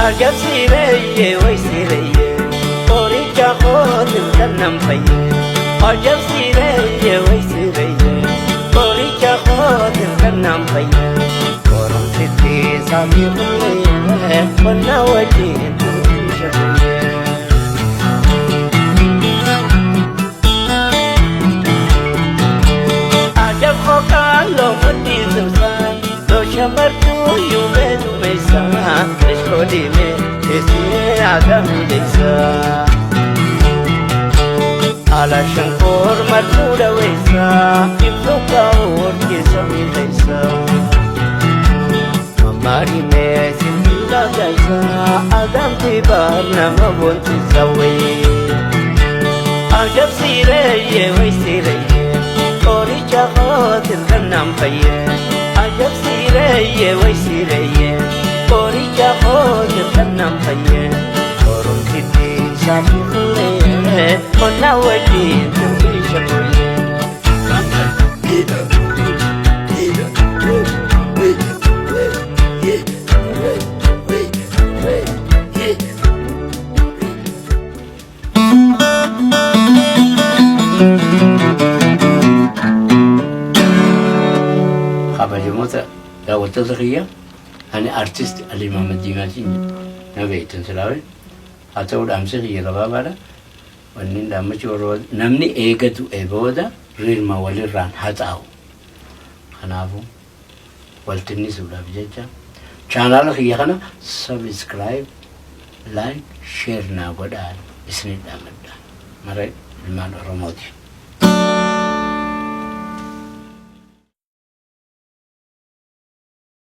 ajab sireye way sireye oricha khodim kannam faye ajab sireye way sireye oricha khodim kannam faye korum sitti sabiye konna waji shafiye ajab khokalo mutti zimsan lo shamartu yumed mesa Eskodime esine adam desa Ala shankor martuda wesa Ibnuka orke sami desa Mamari me simila desa Adam tibar nama bonti sawe Ajab sireye way sireye Kori chakhotir kannam paye Ajab sireye way sireye Oricha khodim kannam faye korum sitti sabiye konna waji shafiye Khabaji mota la wata أنا أرتست اللي ما مديناتي نبيت سلاوي أتود أمسك يلقى بارا ونين دام شورود نمني إيجتو إبودا ريل ما ولي ران هتاو خنافو والتني سودا بيجا channel خيانا سبسكرايب لايك شير نابودا إسني دامدا مرة المال رمادي